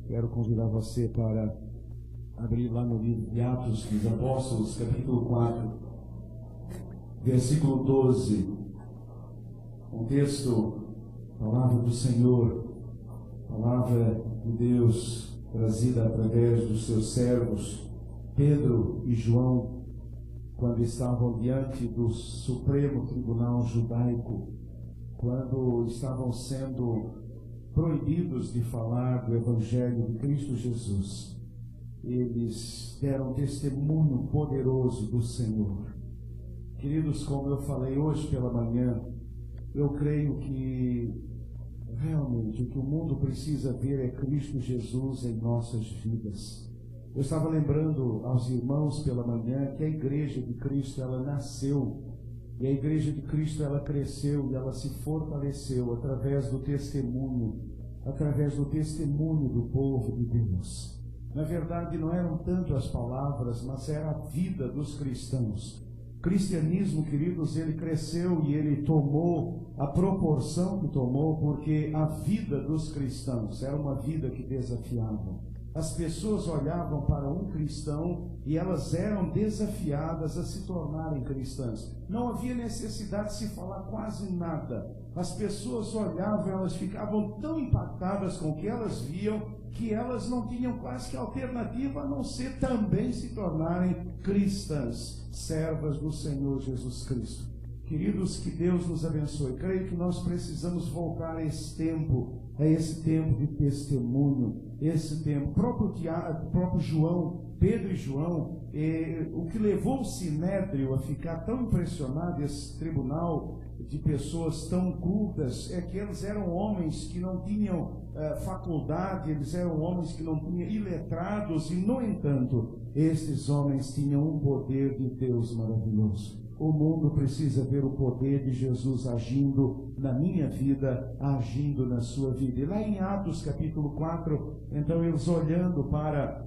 Quero convidar você para abrir lá no livro de Atos dos Apóstolos, capítulo 4, versículo 12. Um texto, palavra do Senhor, palavra de Deus, trazida através dos seus servos, Pedro e João, quando estavam diante do Supremo Tribunal Judaico, quando estavam sendo proibidos de falar do Evangelho de Cristo Jesus. Eles deram testemunho poderoso do Senhor. Queridos, como eu falei hoje pela manhã, eu creio que realmente o que o mundo precisa ver é Cristo Jesus em nossas vidas. Eu estava lembrando aos irmãos pela manhã que a Igreja de Cristo, ela nasceu, e a Igreja de Cristo, ela cresceu e ela se fortaleceu através do testemunho do povo de Deus. Na verdade, não eram tanto as palavras, mas era a vida dos cristãos. O cristianismo, queridos, ele cresceu e ele tomou a proporção que tomou, porque a vida dos cristãos era uma vida que desafiava. As pessoas olhavam para um cristão e elas eram desafiadas a se tornarem cristãs. Não havia necessidade de se falar quase nada. As pessoas olhavam, elas ficavam tão impactadas com o que elas viam, que elas não tinham quase que alternativa a não ser também se tornarem cristãs, servas do Senhor Jesus Cristo. Queridos, que Deus nos abençoe. Creio que nós precisamos voltar a esse tempo de testemunho, esse tempo. Próprio João, Pedro e João, o que levou o Sinédrio a ficar tão impressionado, esse tribunal de pessoas tão cultas, é que eles eram homens que não tinham faculdade, eles eram homens que não tinham iletrados, e no entanto, estes homens tinham um poder de Deus maravilhoso. O mundo precisa ver o poder de Jesus agindo na minha vida, agindo na sua vida. E lá em Atos capítulo 4, então eles olhando para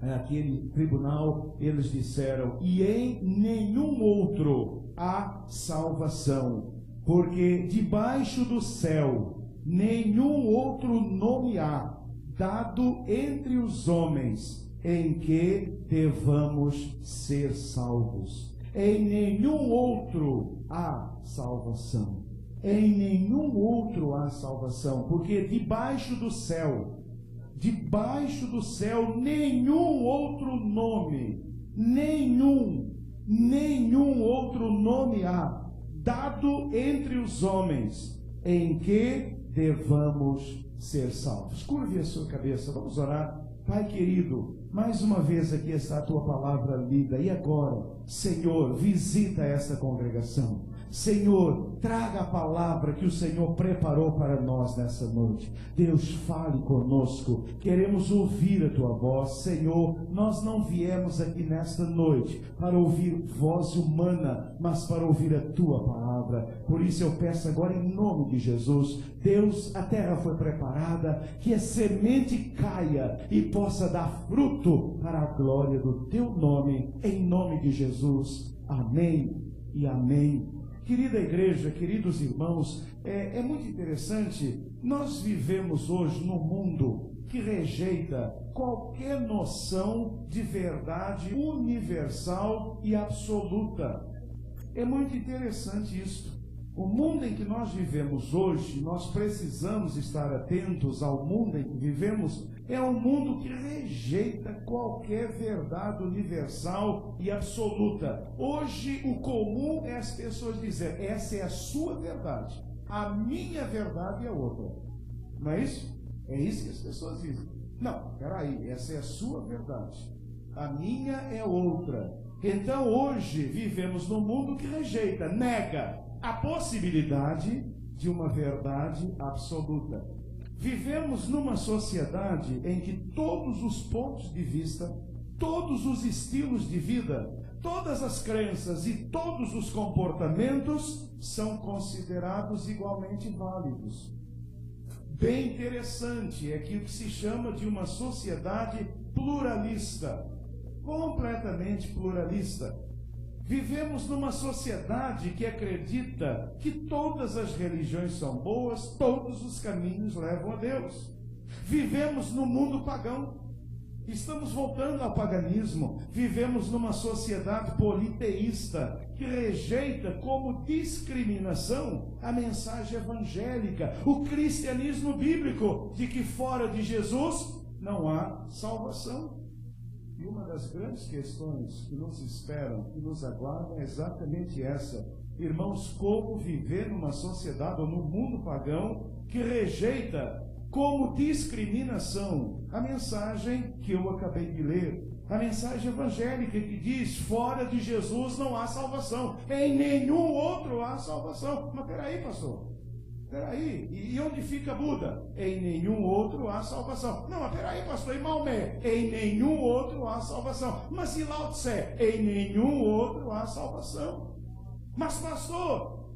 aquele tribunal, eles disseram: e em nenhum outro há salvação, porque debaixo do céu nenhum outro nome há, dado entre os homens, em que devamos ser salvos. Em nenhum outro há salvação. Em nenhum outro há salvação, porque debaixo do céu, nenhum outro nome, nenhum outro nome há, dado entre os homens, em que devamos ser salvos. Curve a sua cabeça, vamos orar. Pai querido, mais uma vez aqui está a Tua palavra lida, e agora, Senhor, visita esta congregação. Senhor, traga a palavra que o Senhor preparou para nós nessa noite. Deus, fale conosco, queremos ouvir a Tua voz. Senhor, nós não viemos aqui nesta noite para ouvir voz humana, mas para ouvir a Tua palavra. Por isso eu peço agora em nome de Jesus, Deus, a terra foi preparada, que a semente caia e possa dar fruto para a glória do Teu nome, em nome de Jesus. Amém e amém. Querida igreja, queridos irmãos, é muito interessante. Nós vivemos hoje num mundo que rejeita qualquer noção de verdade universal e absoluta. É muito interessante isso. O mundo em que nós vivemos hoje, nós precisamos estar atentos ao mundo em que vivemos, é um mundo que rejeita qualquer verdade universal e absoluta. Hoje, o comum é as pessoas dizerem: essa é a sua verdade, a minha verdade é outra. Não é isso? É isso que as pessoas dizem. Não, peraí, essa é a sua verdade, a minha é outra. Então, hoje, vivemos num mundo que rejeita, nega a possibilidade de uma verdade absoluta. Vivemos numa sociedade em que todos os pontos de vista, todos os estilos de vida, todas as crenças e todos os comportamentos são considerados igualmente válidos. Bem interessante é que o que se chama de uma sociedade pluralista, completamente pluralista. Vivemos numa sociedade que acredita que todas as religiões são boas, todos os caminhos levam a Deus. Vivemos no mundo pagão. Estamos voltando ao paganismo. Vivemos numa sociedade politeísta que rejeita como discriminação a mensagem evangélica, o cristianismo bíblico, de que fora de Jesus não há salvação. E uma das grandes questões que nos esperam, que nos aguardam, é exatamente essa. Irmãos, como viver numa sociedade ou num mundo pagão que rejeita como discriminação a mensagem que eu acabei de ler, a mensagem evangélica que diz: fora de Jesus não há salvação, em nenhum outro há salvação. Mas peraí, pastor, peraí, e onde fica Buda? Em nenhum outro há salvação. Não, mas peraí, pastor, e Maomé? Em nenhum outro há salvação. Mas e Lao Tse? Em nenhum outro há salvação. Mas pastor,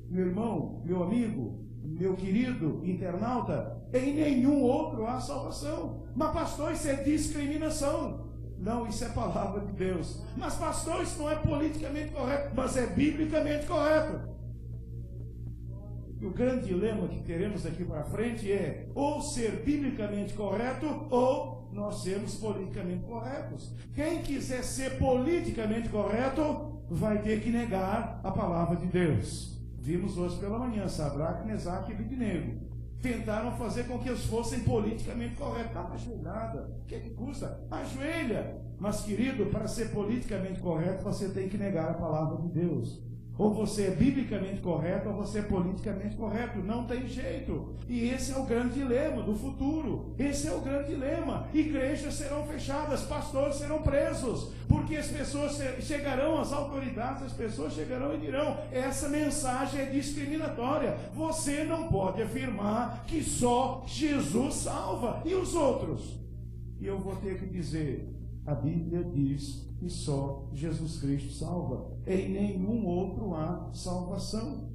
meu irmão, meu amigo, meu querido internauta, em nenhum outro há salvação. Mas pastor, isso é discriminação. Não, isso é palavra de Deus. Mas pastor, isso não é politicamente correto, mas é biblicamente correto. E o grande dilema que teremos daqui para frente é ou ser biblicamente correto ou nós sermos politicamente corretos. Quem quiser ser politicamente correto vai ter que negar a palavra de Deus. Vimos hoje pela manhã, Sadraque, Mesaque e Abednego tentaram fazer com que eles fossem politicamente corretos. Dá uma ajoelhada, o que custa? Ajoelha. Mas querido, para ser politicamente correto, você tem que negar a palavra de Deus. Ou você é biblicamente correto, ou você é politicamente correto. Não tem jeito. E esse é o grande dilema do futuro. Esse é o grande dilema. Igrejas serão fechadas, pastores serão presos, porque as pessoas chegarão, as autoridades, as pessoas chegarão e dirão: essa mensagem é discriminatória. Você não pode afirmar que só Jesus salva. E os outros? E eu vou ter que dizer: a Bíblia diz que só Jesus Cristo salva. Em nenhum outro há salvação.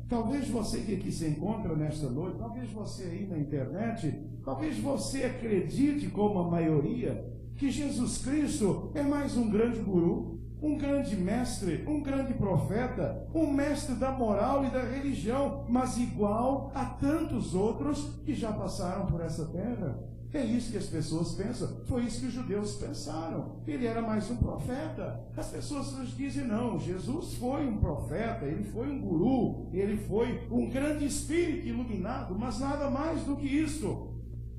Talvez você que aqui se encontra nesta noite, talvez você aí na internet, talvez você acredite, como a maioria, que Jesus Cristo é mais um grande guru, um grande mestre, um grande profeta, um mestre da moral e da religião, mas igual a tantos outros que já passaram por essa terra. É isso que as pessoas pensam. Foi isso que os judeus pensaram. Ele era mais um profeta. As pessoas nos dizem: não, Jesus foi um profeta, ele foi um guru, ele foi um grande espírito iluminado, mas nada mais do que isso.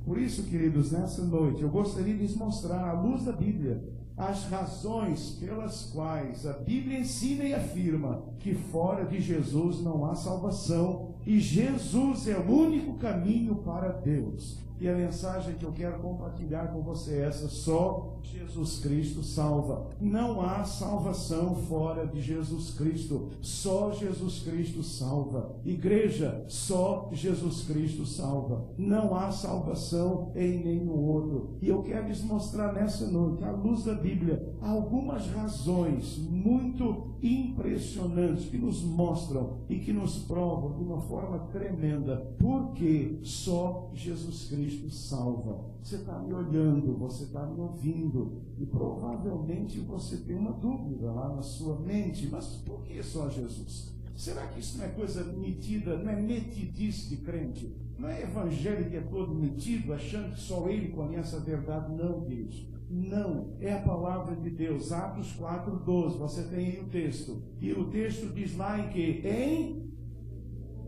Por isso, queridos, nessa noite eu gostaria de lhes mostrar, à luz da Bíblia, as razões pelas quais a Bíblia ensina e afirma que fora de Jesus não há salvação e Jesus é o único caminho para Deus. E a mensagem que eu quero compartilhar com você é essa: só Jesus Cristo salva. Não há salvação fora de Jesus Cristo. Só Jesus Cristo salva. Igreja, só Jesus Cristo salva. Não há salvação em nenhum outro. E eu quero lhes mostrar nessa noite, à luz da Bíblia, algumas razões muito impressionantes que nos mostram e que nos provam de uma forma tremenda porque só Jesus Cristo salva. Você está me olhando, você está me ouvindo e provavelmente você tem uma dúvida lá na sua mente: mas por que só Jesus? Será que isso não é coisa metida, não é metidice de crente? Não é evangelho que é todo metido, achando que só ele conhece a verdade? Não, Deus. Não, é a palavra de Deus. Atos 4:12, você tem aí o texto. E o texto diz lá em que? Em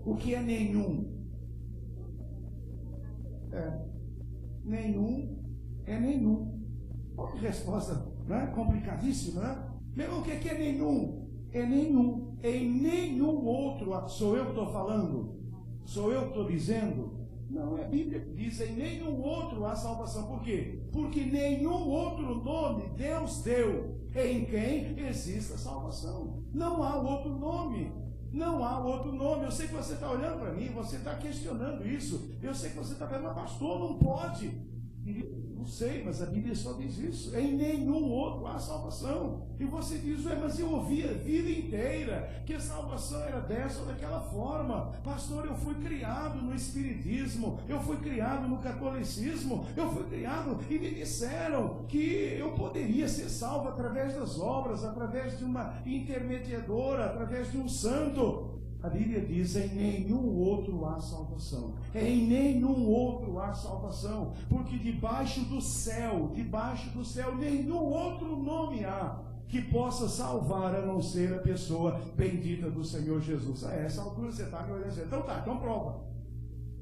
o que é nenhum? Nenhum é nenhum. Olha que resposta, não é? Complicadíssima, né? Meu irmão, o que é nenhum? É nenhum. Em nenhum outro. Sou eu que estou falando? Sou eu que estou dizendo? Não, é a Bíblia que diz: em nenhum outro há salvação. Por quê? Porque nenhum outro nome Deus deu em quem exista salvação. Não há outro nome. Não há outro nome. Eu sei que você está olhando para mim, você está questionando isso. Eu sei que você está falando: mas pastor, não pode. Não sei, mas a Bíblia só diz isso. Em nenhum outro há salvação. E você diz: mas eu ouvi a vida inteira que a salvação era dessa ou daquela forma. Pastor, eu fui criado no espiritismo, eu fui criado no catolicismo, eu fui criado e me disseram que eu poderia ser salvo através das obras, através de uma intermediadora, através de um santo. A Bíblia diz: em nenhum outro há salvação. Em nenhum outro há salvação. Porque debaixo do céu, nenhum outro nome há que possa salvar a não ser a pessoa bendita do Senhor Jesus. A essa altura você está me olhando. Então prova.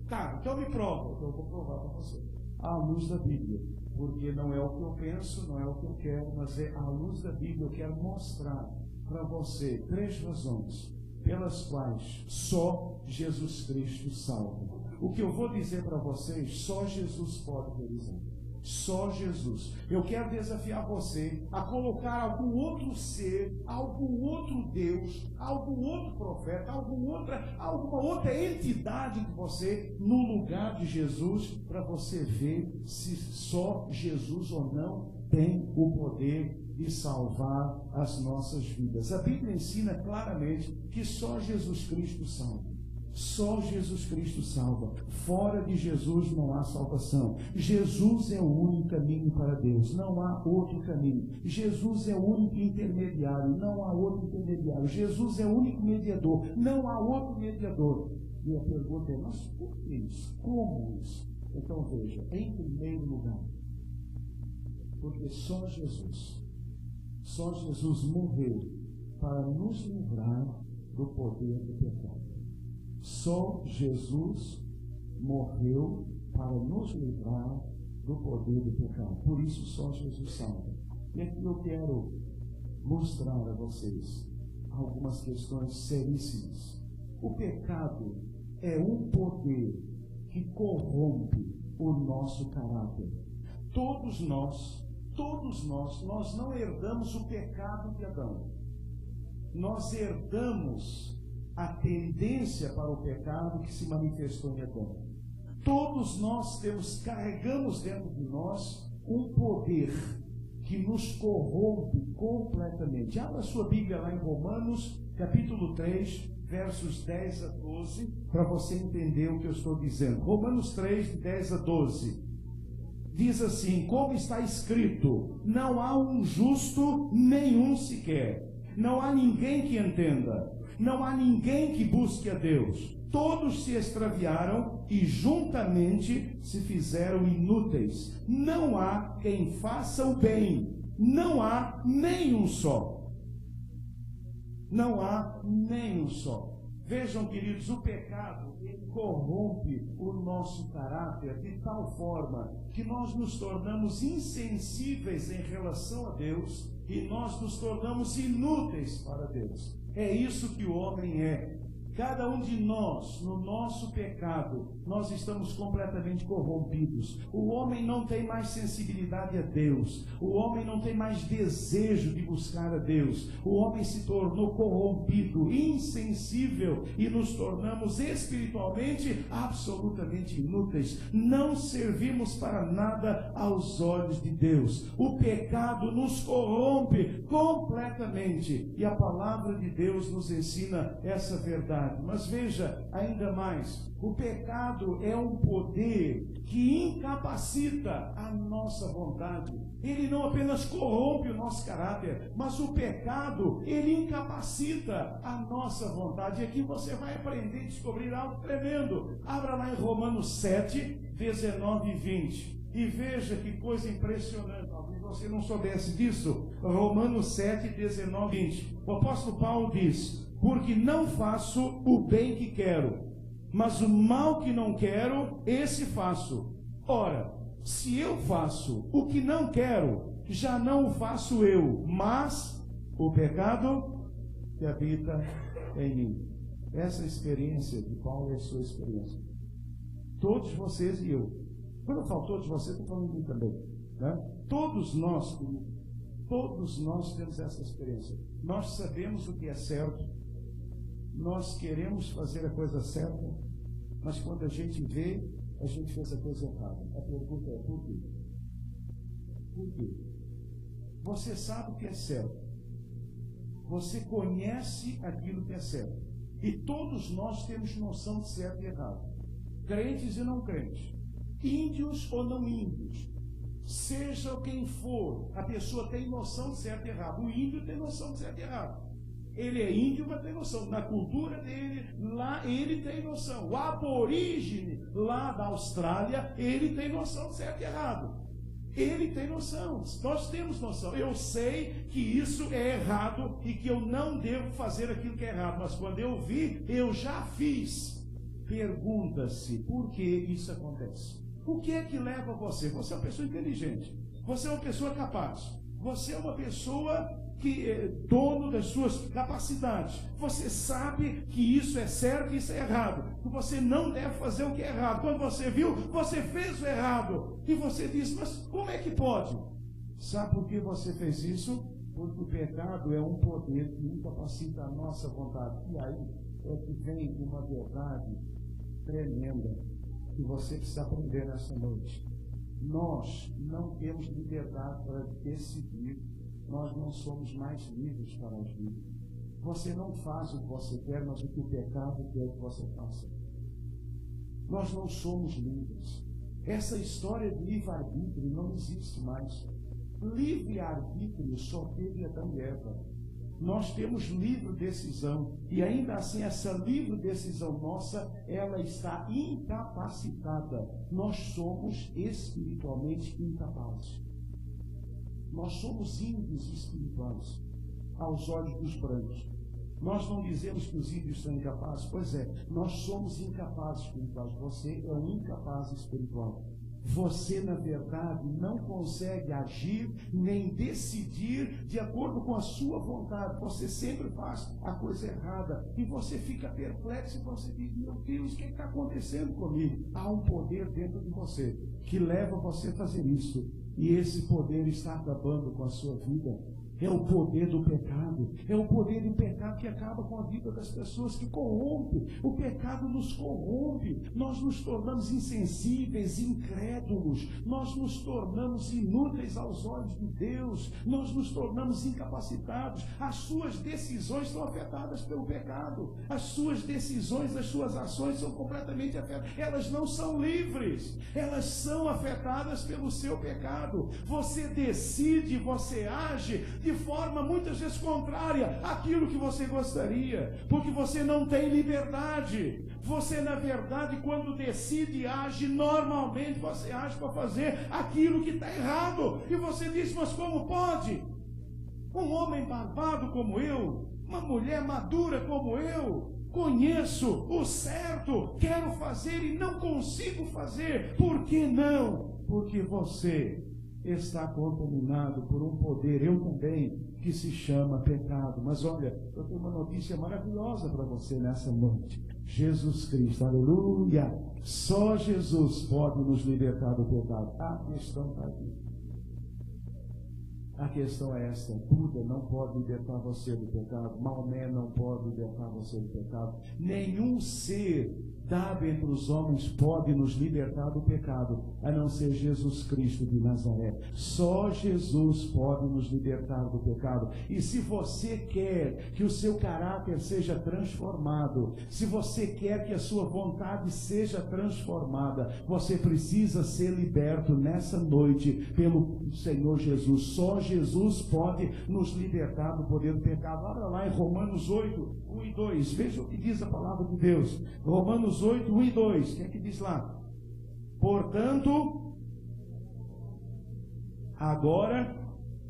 Tá, então me prova. Eu vou provar para você. À luz da Bíblia. Porque não é o que eu penso, não é o que eu quero, mas é à luz da Bíblia. Eu quero mostrar para você 3 razões pelas quais só Jesus Cristo salva. O que eu vou dizer para vocês, só Jesus pode realizar. Só Jesus. Eu quero desafiar você a colocar algum outro ser, algum outro Deus, algum outro profeta, alguma outra entidade que você, no lugar de Jesus, para você ver se só Jesus ou não tem o poder de salvar as nossas vidas. A Bíblia ensina claramente que só Jesus Cristo salva. Só Jesus Cristo salva. Fora de Jesus não há salvação. Jesus é o único caminho para Deus. Não há outro caminho. Jesus é o único intermediário. Não há outro intermediário. Jesus é o único mediador. Não há outro mediador. E a pergunta é: mas por que isso? Como isso? Então veja, em primeiro lugar, porque só Jesus morreu para nos livrar do poder do pecado. Só Jesus morreu para nos livrar do poder do pecado. Por isso só Jesus salva. E aqui eu quero mostrar a vocês algumas questões seríssimas. O pecado é um poder que corrompe o nosso caráter. Todos nós não herdamos o pecado de Adão. Nós herdamos a tendência para o pecado que se manifestou em Adão. Todos nós carregamos dentro de nós um poder que nos corrompe completamente. Abra sua Bíblia lá em Romanos, capítulo 3, versos 10 a 12, para você entender o que eu estou dizendo. Romanos 3, de 10 a 12. Diz assim: como está escrito, não há um justo nenhum sequer. Não há ninguém que entenda. Não há ninguém que busque a Deus. Todos se extraviaram e juntamente se fizeram inúteis. Não há quem faça o bem. Não há nenhum só. Não há nenhum só. Vejam, queridos, o pecado, ele corrompe o nosso caráter de tal forma que nós nos tornamos insensíveis em relação a Deus e nós nos tornamos inúteis para Deus. É isso que o homem é. Cada um de nós, no nosso pecado, nós estamos completamente corrompidos. O homem não tem mais sensibilidade a Deus. O homem não tem mais desejo de buscar a Deus. O homem se tornou corrompido, insensível, e nos tornamos espiritualmente absolutamente inúteis. Não servimos para nada aos olhos de Deus. O pecado nos corrompe completamente. E a palavra de Deus nos ensina essa verdade. Mas veja ainda mais, o pecado é um poder que incapacita a nossa vontade. Ele não apenas corrompe o nosso caráter, mas o pecado, ele incapacita a nossa vontade. E aqui você vai aprender a descobrir algo tremendo. Abra lá em Romanos 7, 19 e 20. E veja que coisa impressionante. Talvez você não soubesse disso. Romanos 7, 19 e 20. O apóstolo Paulo diz: porque não faço o bem que quero, mas o mal que não quero, esse faço. Ora, se eu faço o que não quero, já não o faço eu, mas o pecado que habita em mim. Essa experiência de Paulo é a sua experiência. Todos vocês e eu. Quando eu falo todos vocês, estou falando de mim também. Né? Todos nós temos essa experiência. Nós sabemos o que é certo. Nós queremos fazer a coisa certa, mas quando a gente vê, a gente fez a coisa errada. A pergunta é: por quê? Por quê? Você sabe o que é certo. Você conhece aquilo que é certo. E todos nós temos noção de certo e errado. Crentes e não crentes. Índios ou não índios. Seja quem for, a pessoa tem noção de certo e errado. O índio tem noção de certo e errado. Ele é índio, mas tem noção. Na cultura dele, lá ele tem noção. O aborígene lá da Austrália, ele tem noção de certo e errado. Ele tem noção. Nós temos noção. Eu sei que isso é errado e que eu não devo fazer aquilo que é errado. Mas quando eu vi, eu já fiz. Pergunta-se por que isso acontece. O que é que leva você? Você é uma pessoa inteligente. Você é uma pessoa capaz. Você é uma pessoa que é dono das suas capacidades. Você sabe que isso é certo e isso é errado. Que você não deve fazer o que é errado. Quando você viu, você fez o errado. E você diz, mas como é que pode? Sabe por que você fez isso? Porque o pecado é um poder que incapacita a nossa vontade. E aí é que vem uma verdade tremenda que você precisa aprender nessa noite. Nós não temos liberdade para decidir. Nós não somos mais livres para agir. Você não faz o que você quer, mas o que o pecado quer que você faça. Nós não somos livres. Essa história de livre-arbítrio não existe mais. Livre-arbítrio só teve Adão e Eva. Nós temos livre decisão. E ainda assim, essa livre decisão nossa, ela está incapacitada. Nós somos espiritualmente incapazes. Nós somos índios espirituais, aos olhos dos brancos. Nós não dizemos que os índios são incapazes? Pois é, nós somos incapazes espirituais. Você é um incapaz espiritual. Você, na verdade, não consegue agir nem decidir de acordo com a sua vontade. Você sempre faz a coisa errada. E você fica perplexo e você diz, meu Deus, o que está acontecendo comigo? Há um poder dentro de você que leva você a fazer isso. E esse poder está acabando com a sua vida. É o poder do pecado. É o poder do pecado que acaba com a vida das pessoas, que corrompe. O pecado nos corrompe. Nós nos tornamos insensíveis, incrédulos. Nós nos tornamos inúteis aos olhos de Deus. Nós nos tornamos incapacitados. As suas decisões são afetadas pelo pecado. As suas decisões, as suas ações são completamente afetadas. Elas não são livres. Elas são afetadas pelo seu pecado. Você decide, você age de forma muitas vezes contrária àquilo que você gostaria, porque você não tem liberdade. Você, na verdade, quando decide e age, normalmente você age para fazer aquilo que está errado. E você diz, mas como pode? Um homem barbado como eu, uma mulher madura como eu, conheço o certo, quero fazer e não consigo fazer. Por que não? Porque você está contaminado por um poder, eu também, que se chama pecado. Mas olha, eu tenho uma notícia maravilhosa para você nessa noite. Jesus Cristo, aleluia! Só Jesus pode nos libertar do pecado. A questão está aqui. A questão é esta: Buda não pode libertar você do pecado, Maomé não pode libertar você do pecado, nenhum ser dado entre os homens pode nos libertar do pecado, a não ser Jesus Cristo de Nazaré. Só Jesus pode nos libertar do pecado. E se você quer que o seu caráter seja transformado, se você quer que a sua vontade seja transformada, você precisa ser liberto nessa noite pelo Senhor Jesus. Só Jesus pode nos libertar do poder do pecado. Abra lá em Romanos 8, 1 e 2. Veja o que diz a palavra de Deus. Romanos 8, 1 e 2. O que é que diz lá? Portanto, agora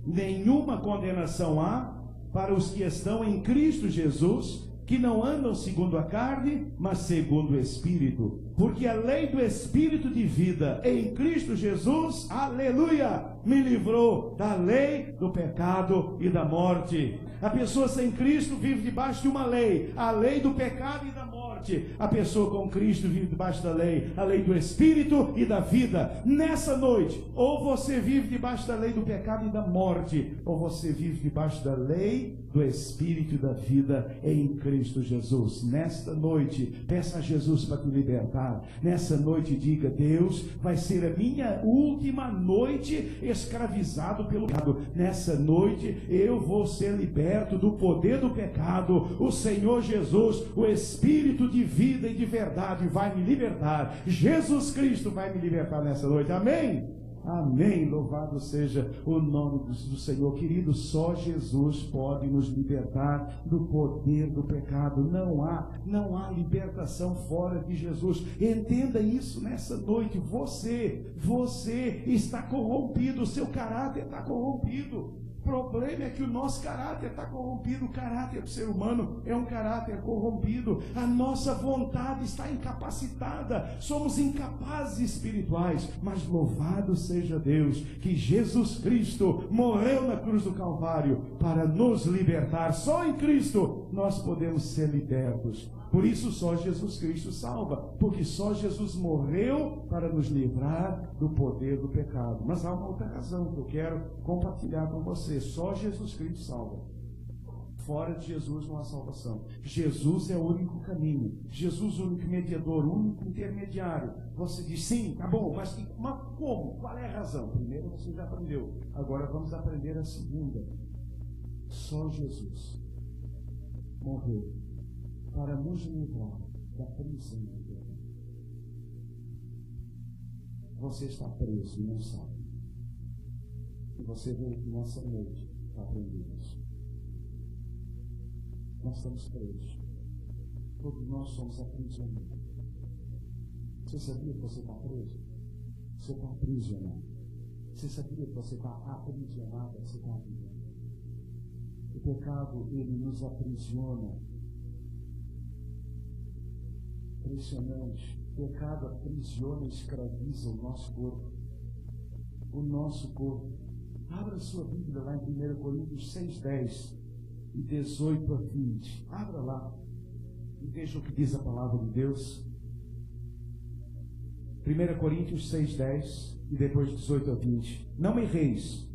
nenhuma condenação há para os que estão em Cristo Jesus, que não andam segundo a carne, mas segundo o Espírito. Porque a lei do Espírito de vida em Cristo Jesus, aleluia, me livrou da lei, do pecado e da morte. A pessoa sem Cristo vive debaixo de uma lei, a lei do pecado e da morte. A pessoa com Cristo vive debaixo da lei, a lei do Espírito e da vida. Nessa noite, ou você vive debaixo da lei do pecado e da morte, ou você vive debaixo da lei do Espírito e da vida em Cristo Jesus. Nesta noite, peça a Jesus para te libertar. Nessa noite, diga: Deus, vai ser a minha última noite escravizado pelo pecado. Nessa noite, eu vou ser liberto do poder do pecado. O Senhor Jesus, o Espírito de vida e de verdade, vai me libertar. Jesus Cristo vai me libertar nessa noite. Amém? Amém. Louvado seja o nome do Senhor. Querido, só Jesus pode nos libertar do poder do pecado. Não há libertação fora de Jesus. Entenda isso nessa noite. Você está corrompido, o seu caráter está corrompido. O problema é que o nosso caráter está corrompido. O caráter do ser humano é um caráter corrompido. A nossa vontade está incapacitada. Somos incapazes espirituais. Mas louvado seja Deus que Jesus Cristo morreu na cruz do Calvário para nos libertar. Só em Cristo nós podemos ser libertos. Por isso só Jesus Cristo salva, porque só Jesus morreu para nos livrar do poder do pecado. Mas há uma outra razão que eu quero compartilhar com você. Só Jesus Cristo salva. Fora de Jesus não há salvação. Jesus é o único caminho. Jesus é o único mediador, o único intermediário. Você diz, sim, tá bom, mas como? Qual é a razão? Primeiro você já aprendeu. Agora vamos aprender a segunda. Só Jesus morreu para nos livrar da prisão do pecado. Você está preso e não sabe. E você veio aqui nessa noite para aprender isso. Nós estamos presos. Todos nós somos aprisionados. Você sabia que você está preso? Você está aprisionado. Você sabia que você está aprisionado? Você está aprisionado. O pecado, ele nos aprisiona. Impressionante. O pecado aprisiona e escraviza o nosso corpo. O nosso corpo. Abra sua Bíblia lá em 1 Coríntios 6:10 e 18 a 20. Abra lá e veja o que diz a palavra de Deus. 1 Coríntios 6:10 e depois 18 a 20. Não erreis,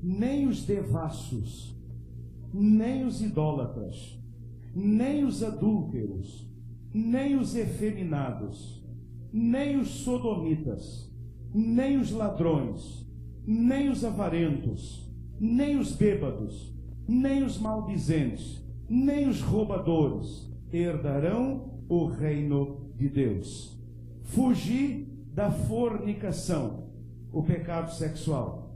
nem os devassos, nem os idólatras, nem os adúlteros, nem os efeminados, nem os sodomitas, nem os ladrões, nem os avarentos, nem os bêbados, nem os maldizentes, nem os roubadores herdarão o reino de Deus. Fugir da fornicação, o pecado sexual.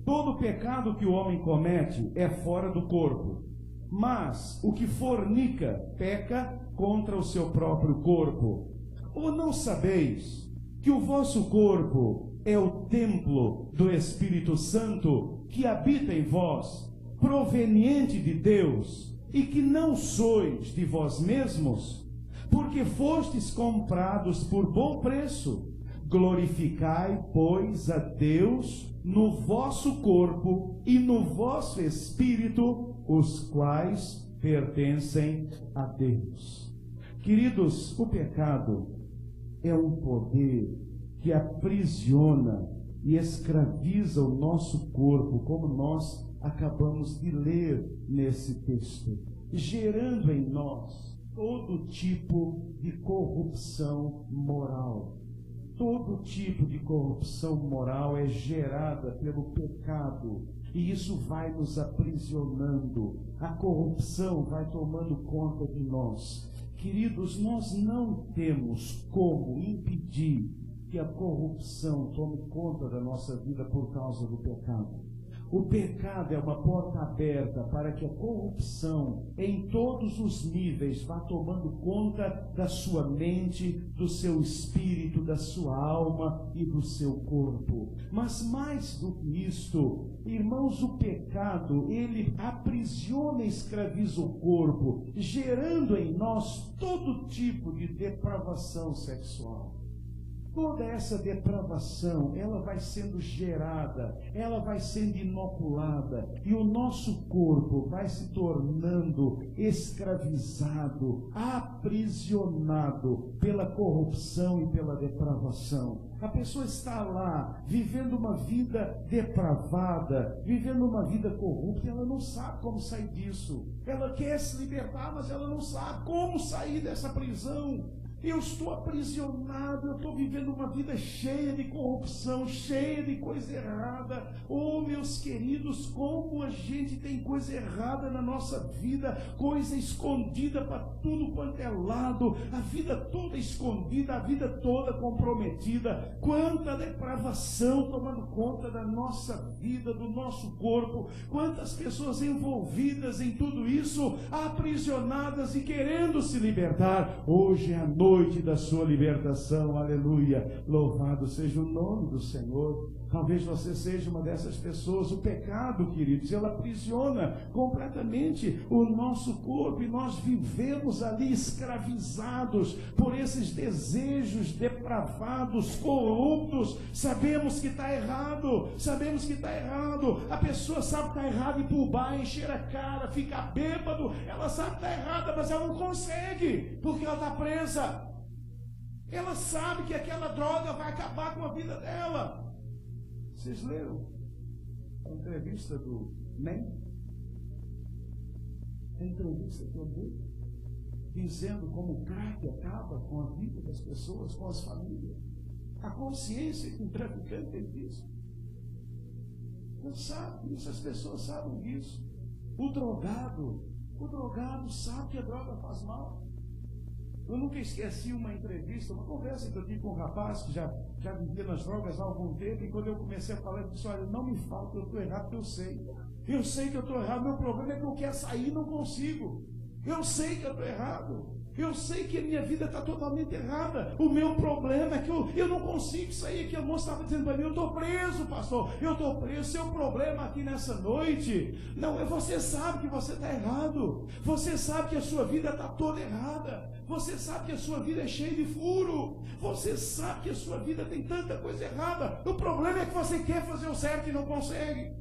Todo pecado que o homem comete é fora do corpo, mas o que fornica peca contra o seu próprio corpo. Ou não sabeis que o vosso corpo é o templo do Espírito Santo que habita em vós, proveniente de Deus, e que não sois de vós mesmos, porque fostes comprados por bom preço? Glorificai, pois, a Deus no vosso corpo e no vosso espírito, os quais pertencem a Deus. Queridos, o pecado é um poder que aprisiona e escraviza o nosso corpo, como nós acabamos de ler nesse texto, gerando em nós todo tipo de corrupção moral. Todo tipo de corrupção moral é gerada pelo pecado, e isso vai nos aprisionando. A corrupção vai tomando conta de nós. Queridos, nós não temos como impedir que a corrupção tome conta da nossa vida por causa do pecado. O pecado é uma porta aberta para que a corrupção, em todos os níveis, vá tomando conta da sua mente, do seu espírito, da sua alma e do seu corpo. Mas mais do que isto, irmãos, o pecado, ele aprisiona e escraviza o corpo, gerando em nós todo tipo de depravação sexual. Toda essa depravação, ela vai sendo gerada, ela vai sendo inoculada, e o nosso corpo vai se tornando escravizado, aprisionado pela corrupção e pela depravação. A pessoa está lá, vivendo uma vida depravada, vivendo uma vida corrupta, e ela não sabe como sair disso. Ela quer se libertar, mas ela não sabe como sair dessa prisão. Eu estou aprisionado, eu estou vivendo uma vida cheia de corrupção, cheia de coisa errada. Oh, meus queridos, como a gente tem coisa errada na nossa vida, coisa escondida para tudo quanto é lado, a vida toda escondida, a vida toda comprometida. Quanta depravação tomando conta da nossa vida, do nosso corpo, quantas pessoas envolvidas em tudo isso, aprisionadas e querendo se libertar. Hoje é a noite da sua libertação, aleluia, louvado seja o nome do Senhor. Talvez você seja uma dessas pessoas. O pecado, queridos, ele aprisiona completamente o nosso corpo, e nós vivemos ali escravizados por esses desejos depravados, corruptos. Sabemos que está errado, a pessoa sabe que está errado, ir para o bar, encher a cara, ficar bêbado, ela sabe que está errada, mas ela não consegue, porque ela está presa. Ela sabe que aquela droga vai acabar com a vida dela. Vocês leram a entrevista do NEM? A entrevista que eu dei, dizendo como o crack acaba com a vida das pessoas, com as famílias. A consciência que um traficante tem disso. Não sabe disso, as pessoas sabem disso. O drogado sabe que a droga faz mal. Eu nunca esqueci uma entrevista, uma conversa que eu tive com um rapaz que já vivia nas drogas há algum tempo, e quando eu comecei a falar, ele disse: olha, não me fala que eu estou errado, porque eu sei. Eu sei que eu estou errado, meu problema é que eu quero sair e não consigo. Eu sei que eu estou errado. Eu sei que a minha vida está totalmente errada. O meu problema é que eu não consigo sair. Que o moço estava dizendo para mim: eu estou preso, pastor, eu estou preso. Seu problema aqui nessa noite não é, você sabe que você está errado. Você sabe que a sua vida está toda errada. Você sabe que a sua vida é cheia de furo. Você sabe que a sua vida tem tanta coisa errada. O problema é que você quer fazer o certo e não consegue.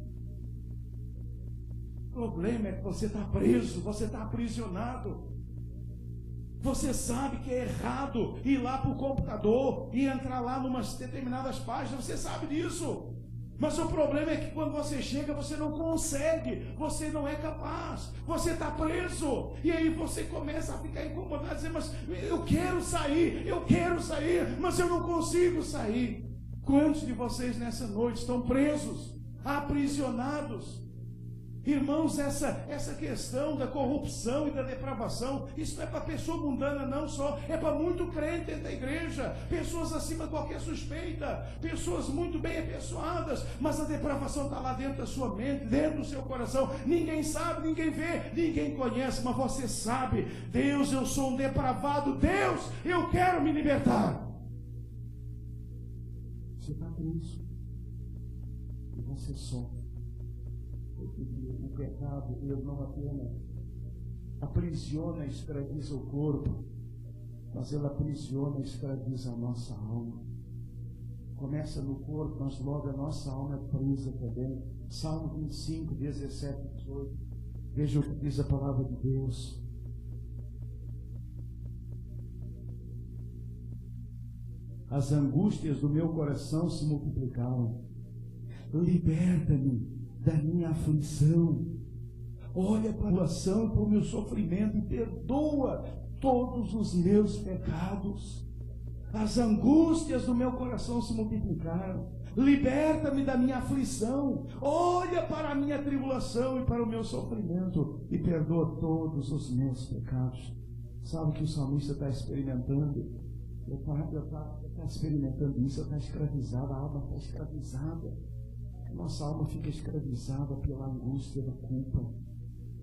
O problema é que você está preso, você está aprisionado. Você sabe que é errado ir lá para o computador e entrar lá em umas determinadas páginas. Você sabe disso. Mas o problema é que quando você chega, você não consegue. Você não é capaz. Você está preso. E aí você começa a ficar incomodado, dizer: mas eu quero sair, mas eu não consigo sair. Quantos de vocês nessa noite estão presos, aprisionados? Irmãos, essa questão da corrupção e da depravação, isso não é para pessoa mundana não só, é para muito crente dentro da igreja, pessoas acima de qualquer suspeita, pessoas muito bem apessoadas, mas a depravação está lá dentro da sua mente, dentro do seu coração. Ninguém sabe, ninguém vê, ninguém conhece, mas você sabe: Deus, eu sou um depravado, Deus, eu quero me libertar. Você está preso e você sofre. O pecado, ele não apenas aprisiona e escraviza o corpo, mas ele aprisiona e escraviza a nossa alma. Começa no corpo, mas logo a nossa alma é presa também. Salmo 25, 17 e 18. Veja o que diz a palavra de Deus. As angústias do meu coração se multiplicaram. Liberta-me da minha aflição. Olha para a situação, para o meu sofrimento, e perdoa todos os meus pecados. As angústias do meu coração se multiplicaram. Liberta-me da minha aflição. Olha para a minha tribulação e para o meu sofrimento, e perdoa todos os meus pecados. Sabe o que o salmista está experimentando? Ele está experimentando isso, ele está escravizado, a alma está escravizada. Nossa alma fica escravizada pela angústia da culpa,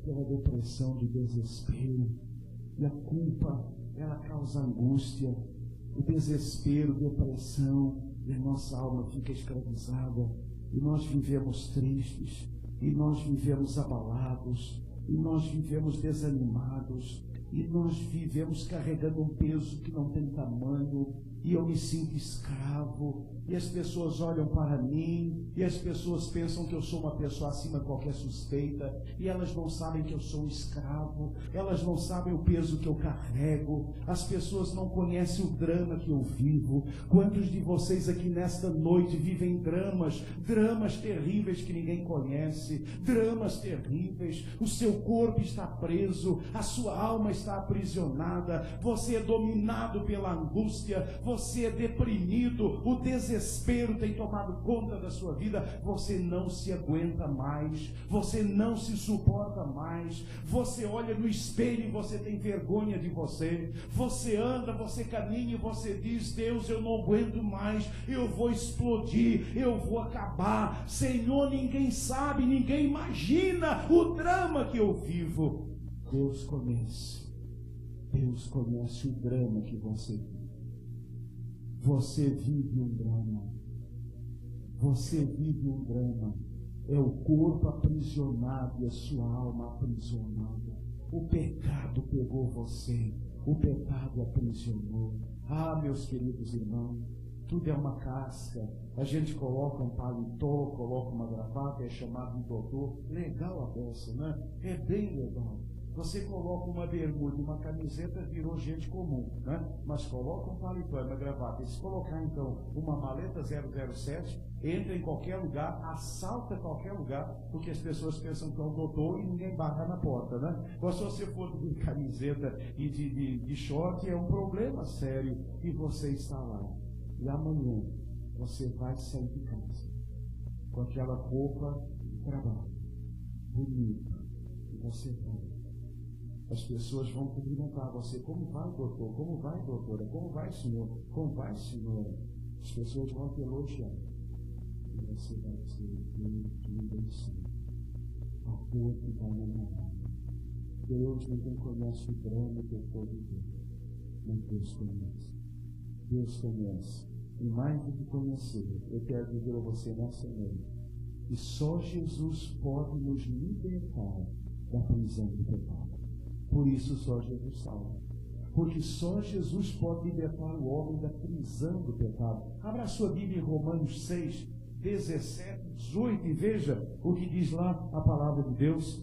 pela depressão de desespero. E a culpa, ela causa angústia, o desespero, depressão, e a nossa alma fica escravizada. E nós vivemos tristes, e nós vivemos abalados, e nós vivemos desanimados, e nós vivemos carregando um peso que não tem tamanho. e eu me sinto escravo, e as pessoas olham para mim, e as pessoas pensam que eu sou uma pessoa acima de qualquer suspeita, e elas não sabem que eu sou um escravo, elas não sabem o peso que eu carrego, as pessoas não conhecem o drama que eu vivo. Quantos de vocês aqui nesta noite vivem dramas terríveis que ninguém conhece, dramas terríveis? O seu corpo está preso, a sua alma está aprisionada, você é dominado pela angústia, você é deprimido, o desespero tem tomado conta da sua vida, você não se aguenta mais, você não se suporta mais, você olha no espelho e você tem vergonha de você, você anda, você caminha e você diz: Deus, eu não aguento mais, eu vou explodir, eu vou acabar. Senhor, ninguém sabe, ninguém imagina o drama que eu vivo. Deus conhece o drama que você vive. Você vive um drama. Você vive um drama. É o corpo aprisionado e a sua alma aprisionada. O pecado pegou você. O pecado aprisionou. Ah, meus queridos irmãos, tudo é uma casca. A gente coloca um paletó, coloca uma gravata, é chamado de doutor. Legal a peça, né? É bem legal. Você coloca uma bermuda e uma camiseta, virou gente comum, né? Mas coloca um paletó e uma gravata. E se colocar, então, uma maleta 007, entra em qualquer lugar, assalta qualquer lugar, porque as pessoas pensam que é um doutor e ninguém bate na porta, né? Ou se você for de camiseta e de short, é um problema sério. E você está lá. E amanhã você vai sair de casa com aquela roupa de trabalho, bonita, e você vai. As pessoas vão cumprimentar você: como vai, doutor? Como vai, doutora? Como vai, senhor? Como vai, senhora? As pessoas vão te elogiar. E você vai dizer: Deus me abençoe. A rua que vai na minha alma. Deus, ninguém conhece o drama que eu estou vivendo. Mas Deus conhece. Deus conhece. E mais do que conhecer, eu quero dizer a você nessa noite que só Jesus pode nos libertar da prisão do pecado. Por isso só Jesus salva. Porque só Jesus pode libertar o homem da prisão do pecado. Abra sua Bíblia em Romanos 6, 17, 18 e veja o que diz lá a palavra de Deus.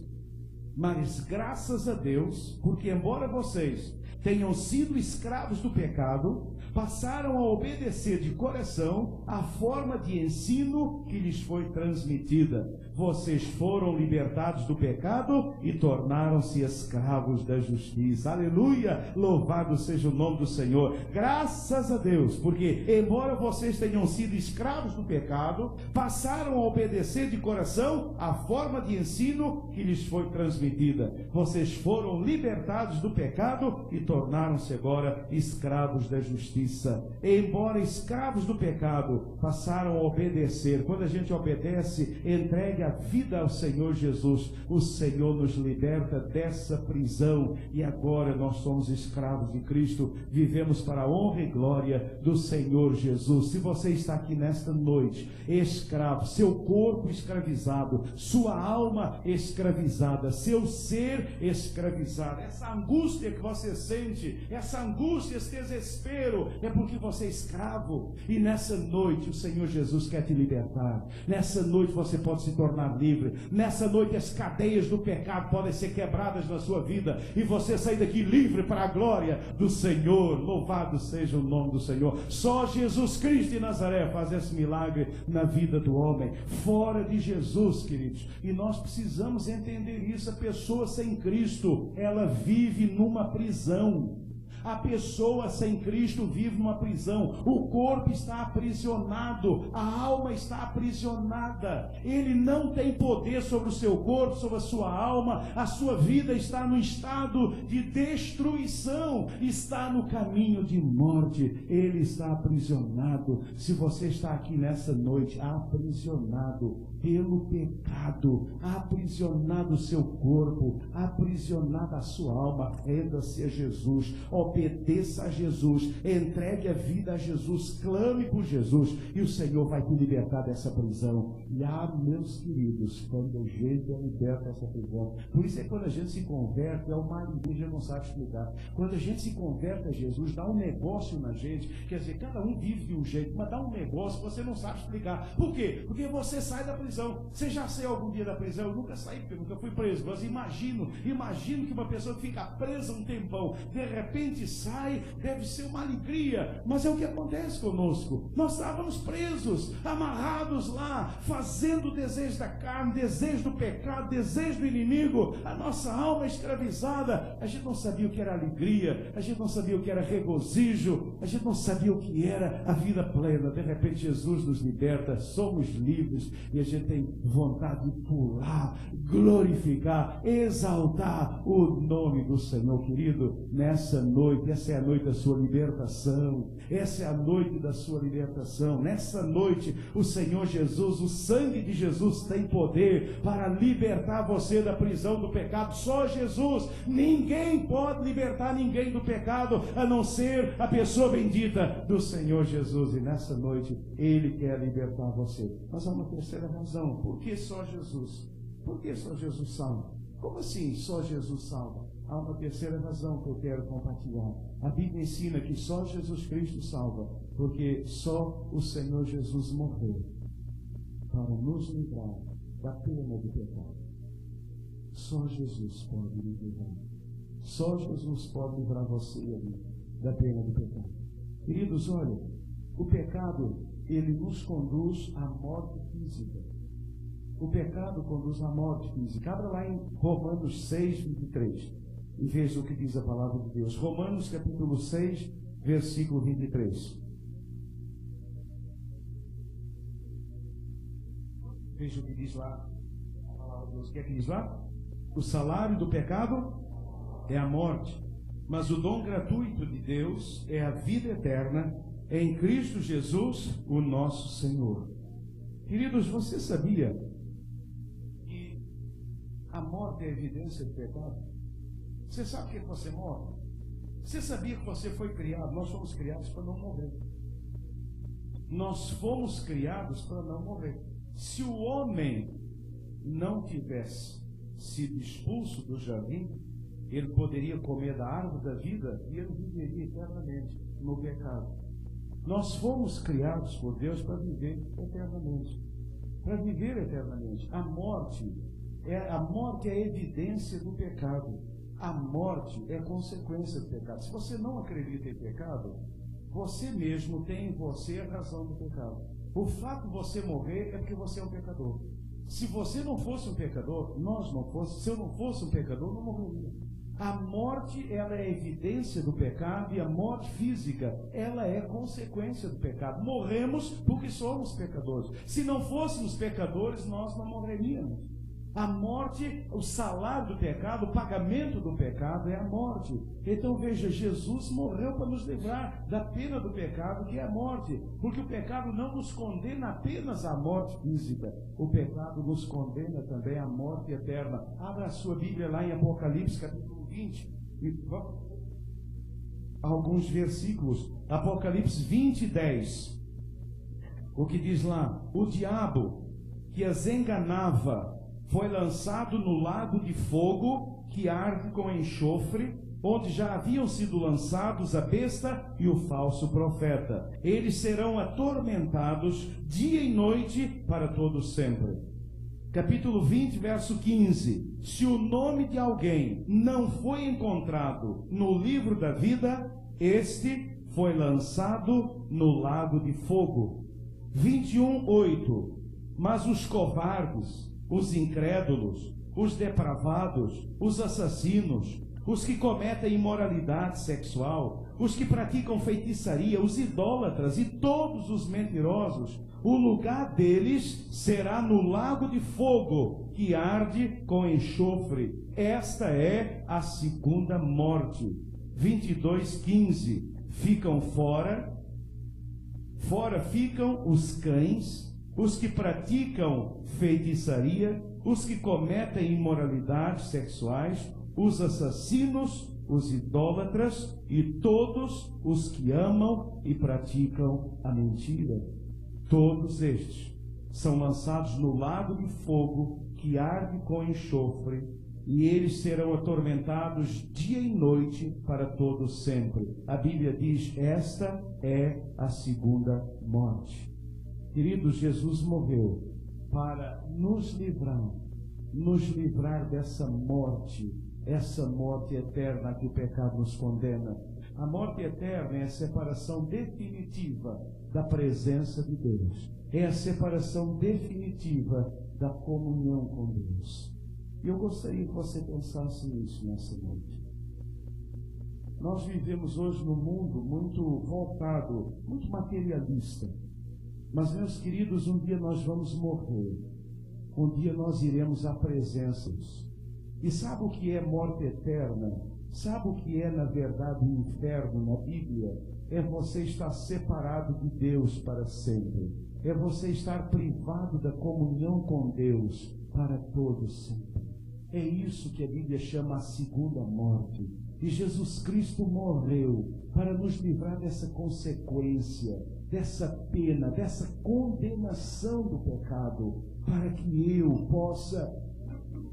Mas graças a Deus, porque embora vocês tenham sido escravos do pecado, passaram a obedecer de coração a forma de ensino que lhes foi transmitida. Vocês foram libertados do pecado e tornaram-se escravos da justiça. Aleluia! Louvado seja o nome do Senhor. Graças a Deus, porque embora vocês tenham sido escravos do pecado, passaram a obedecer de coração a forma de ensino que lhes foi transmitida. Vocês foram libertados do pecado e tornaram-se agora escravos da justiça. Embora escravos do pecado, passaram a obedecer. Quando a gente obedece, entregue a vida ao Senhor Jesus, o Senhor nos liberta dessa prisão e agora nós somos escravos de Cristo, vivemos para a honra e glória do Senhor Jesus. Se você está aqui nesta noite, escravo, seu corpo escravizado, sua alma escravizada, seu ser escravizado, essa angústia que você sente, essa angústia, esse desespero, é porque você é escravo. E nessa noite o Senhor Jesus quer te libertar. Nessa noite você pode se tornar livre. Nessa noite as cadeias do pecado podem ser quebradas na sua vida e você sair daqui livre para a glória do Senhor. Louvado seja o nome do Senhor. Só Jesus Cristo de Nazaré faz esse milagre na vida do homem. Fora de Jesus, queridos, e nós precisamos entender isso. A pessoa sem Cristo, ela vive numa prisão. A pessoa sem Cristo vive numa prisão. O corpo está aprisionado, a alma está aprisionada. Ele não tem poder sobre o seu corpo, sobre a sua alma. A sua vida está no estado de destruição, está no caminho de morte. Ele está aprisionado. Se você está aqui nessa noite aprisionado pelo pecado, aprisionado o seu corpo, aprisionada a sua alma, renda-se a Jesus. obedeça a Jesus, entregue a vida a Jesus, clame por Jesus, e o Senhor vai te libertar dessa prisão. E meus queridos, quando a gente é liberto dessa prisão, por isso é que quando a gente se converte, é uma igreja não sabe explicar. Quando a gente se converte a Jesus, dá um negócio na gente, quer dizer, cada um vive de um jeito, mas dá um negócio que você não sabe explicar. Por quê? Porque você sai da prisão. Você já saiu algum dia da prisão? Eu nunca saí, porque eu nunca fui preso, mas imagino que uma pessoa que fica presa um tempão, de repente sai, deve ser uma alegria, mas é o que acontece conosco. Nós estávamos presos, amarrados lá, fazendo o desejo da carne, desejo do pecado, desejo do inimigo, a nossa alma escravizada. A gente não sabia o que era alegria, a gente não sabia o que era regozijo, a gente não sabia o que era a vida plena. De repente Jesus nos liberta, somos livres, e a gente tem vontade de pular, glorificar, exaltar o nome do Senhor. Querido, nessa noite, essa é a noite da sua libertação, essa é a noite da sua libertação. Nessa noite, o Senhor Jesus, o sangue de Jesus tem poder para libertar você da prisão do pecado. Só Jesus. Ninguém pode libertar ninguém do pecado, a não ser a pessoa bendita do Senhor Jesus. E nessa noite, Ele quer libertar você. Mas há uma terceira razão. Por que só Jesus? Por que só Jesus salva? Como assim só Jesus salva? Há uma terceira razão que eu quero compartilhar. A Bíblia ensina que só Jesus Cristo salva, porque só o Senhor Jesus morreu para nos livrar da pena do pecado. Só Jesus pode nos livrar. Só Jesus pode livrar você ali da pena do pecado. Queridos, olha, o pecado, ele nos conduz à morte física. O pecado conduz à morte física. Abra lá em Romanos 6, 23. E veja o que diz a palavra de Deus. Romanos capítulo 6, versículo 23. Veja o que diz lá a palavra de Deus. O que é que diz lá? O salário do pecado é a morte, mas o dom gratuito de Deus é a vida eterna em Cristo Jesus, o nosso Senhor. Queridos, você sabia que a morte é evidência do pecado? Você sabe por que você morre? Você sabia que você foi criado? Nós fomos criados para não morrer. Nós fomos criados para não morrer. Se o homem não tivesse sido expulso do jardim, ele poderia comer da árvore da vida e ele viveria eternamente no pecado. Nós fomos criados por Deus para viver eternamente. Para viver eternamente. A morte é evidência do pecado. A morte é consequência do pecado. Se você não acredita em pecado, você mesmo tem em você a razão do pecado. O fato de você morrer é porque você é um pecador. Se você não fosse um pecador, se eu não fosse um pecador, não morreria. A morte, ela é evidência do pecado, e a morte física, ela é consequência do pecado. Morremos porque somos pecadores. Se não fôssemos pecadores, nós não morreríamos. A morte, o salário do pecado, o pagamento do pecado é a morte. Então veja, Jesus morreu para nos livrar da pena do pecado, que é a morte. Porque o pecado não nos condena apenas à morte física. O pecado nos condena também à morte eterna. Abra a sua Bíblia lá em Apocalipse capítulo 20. E vamos alguns versículos. Apocalipse 20, 10. O que diz lá? O diabo que as enganava foi lançado no lago de fogo que arde com enxofre, onde já haviam sido lançados a besta e o falso profeta. Eles serão atormentados dia e noite para todo sempre. Capítulo 20, verso 15. Se o nome de alguém não foi encontrado no livro da vida, este foi lançado no lago de fogo. 21, 8. Mas os covardes, os incrédulos, os depravados, os assassinos, os que cometem imoralidade sexual, os que praticam feitiçaria, os idólatras e todos os mentirosos, o lugar deles será no lago de fogo, que arde com enxofre. Esta é a segunda morte. 22:15. Ficam fora ficam os cães, os que praticam feitiçaria, os que cometem imoralidades sexuais, os assassinos, os idólatras e todos os que amam e praticam a mentira. Todos estes são lançados no lago de fogo que arde com enxofre, e eles serão atormentados dia e noite para todo sempre. A Bíblia diz: esta é a segunda morte. Queridos, Jesus morreu para nos livrar dessa morte, essa morte eterna que o pecado nos condena. A morte eterna é a separação definitiva da presença de Deus, é a separação definitiva da comunhão com Deus. E eu gostaria que você pensasse nisso nessa noite. Nós vivemos hoje num mundo muito voltado, muito materialista. Mas, meus queridos, um dia nós vamos morrer. Um dia nós iremos à presença. E sabe o que é morte eterna? Sabe o que é, na verdade, o inferno na Bíblia? É você estar separado de Deus para sempre. É você estar privado da comunhão com Deus para todo sempre. É isso que a Bíblia chama a segunda morte. E Jesus Cristo morreu para nos livrar dessa consequência, dessa pena, dessa condenação do pecado, para que eu possa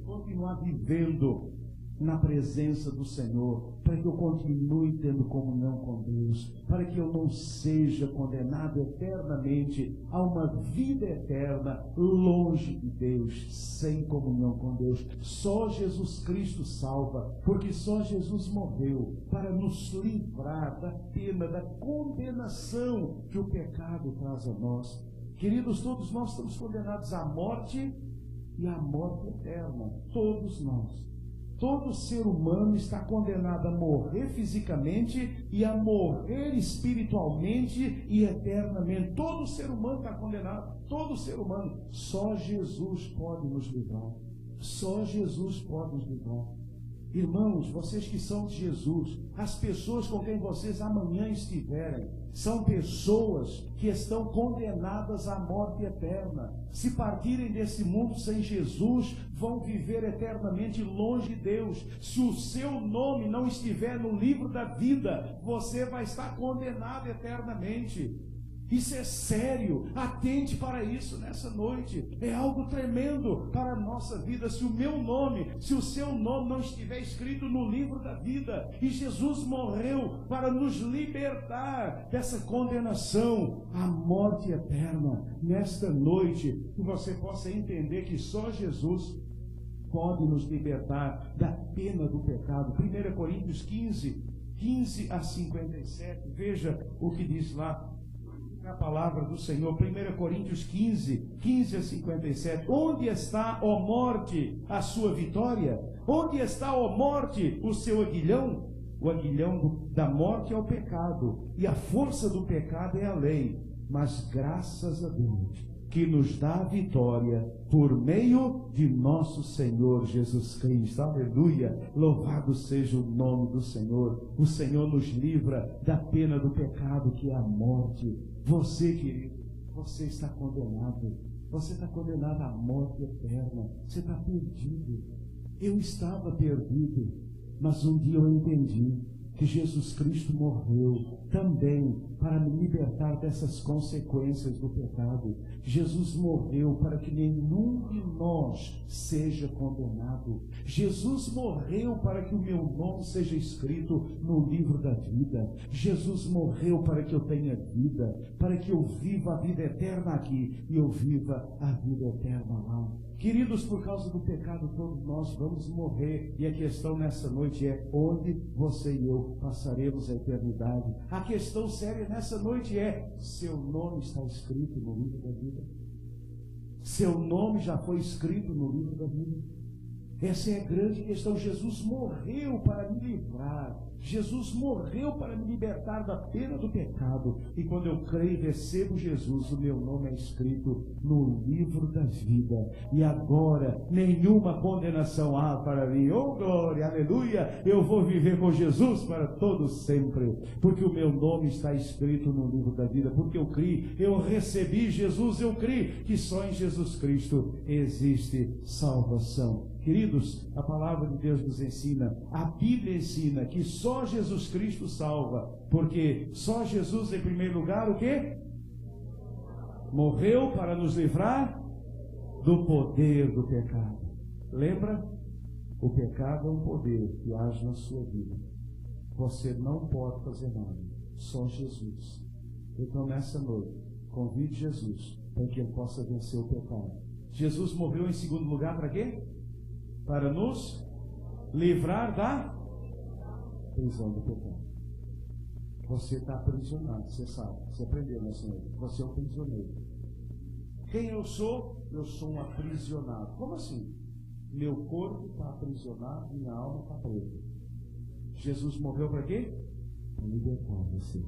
continuar vivendo na presença do Senhor, para que eu continue tendo comunhão com Deus, para que eu não seja condenado eternamente a uma vida eterna longe de Deus, sem comunhão com Deus. Só Jesus Cristo salva, porque só Jesus morreu para nos livrar da pena, da condenação que o pecado traz a nós. Queridos, todos nós estamos condenados à morte e à morte eterna, todos nós. Todo ser humano está condenado a morrer fisicamente e a morrer espiritualmente e eternamente. Todo ser humano está condenado, todo ser humano. Só Jesus pode nos livrar. Só Jesus pode nos livrar. Irmãos, vocês que são de Jesus, as pessoas com quem vocês amanhã estiverem, são pessoas que estão condenadas à morte eterna. Se partirem desse mundo sem Jesus, vão viver eternamente longe de Deus. Se o seu nome não estiver no livro da vida, você vai estar condenado eternamente. Isso é sério, atente para isso nessa noite. É algo tremendo para a nossa vida. Se o meu nome, se o seu nome não estiver escrito no livro da vida, e Jesus morreu para nos libertar dessa condenação à morte eterna, nesta noite, que você possa entender que só Jesus pode nos libertar da pena do pecado. 1 Coríntios 15 a 57, veja o que diz lá a palavra do Senhor. 1 Coríntios 15 a 57. Onde está, ó morte, a sua vitória? Onde está, ó morte, o seu aguilhão? O aguilhão da morte é o pecado, e a força do pecado é a lei. Mas graças a Deus, que nos dá a vitória por meio de nosso Senhor Jesus Cristo. Aleluia! Louvado seja o nome do Senhor. O Senhor nos livra da pena do pecado, que é a morte. Você, querido, você está condenado. Você está condenado à morte eterna. Você está perdido. Eu estava perdido, mas um dia eu entendi que Jesus Cristo morreu também para me libertar dessas consequências do pecado. Jesus morreu para que nenhum de nós seja condenado. Jesus morreu para que o meu nome seja escrito no livro da vida. Jesus morreu para que eu tenha vida, para que eu viva a vida eterna aqui e eu viva a vida eterna lá. Queridos, por causa do pecado, todos nós vamos morrer. E a questão nessa noite é: onde você e eu passaremos a eternidade? A questão séria nessa noite é: seu nome está escrito no livro da vida? Seu nome já foi escrito no livro da vida? Essa é a grande questão. Jesus morreu para me livrar. Jesus morreu para me libertar da pena do pecado. E quando eu creio e recebo Jesus, o meu nome é escrito no livro da vida. E agora, nenhuma condenação há para mim. Oh, glória, aleluia! Eu vou viver com Jesus para todo sempre. Porque o meu nome está escrito no livro da vida. Porque eu criei, eu recebi Jesus, eu criei que só em Jesus Cristo existe salvação. Queridos, a palavra de Deus nos ensina, a Bíblia ensina que só Jesus Cristo salva, porque só Jesus, em primeiro lugar, o quê? Morreu para nos livrar do poder do pecado. Lembra? O pecado é um poder que age na sua vida. Você não pode fazer nada, só Jesus. Então, nessa noite, convide Jesus para que ele possa vencer o pecado. Jesus morreu em segundo lugar para quê? Para nos livrar da prisão do pecado. Você está aprisionado, você sabe. Você aprendeu nessa noite. Você é um prisioneiro. Quem eu sou? Eu sou um aprisionado. Como assim? Meu corpo está aprisionado, minha alma está presa. Jesus morreu para quê? Para libertar você.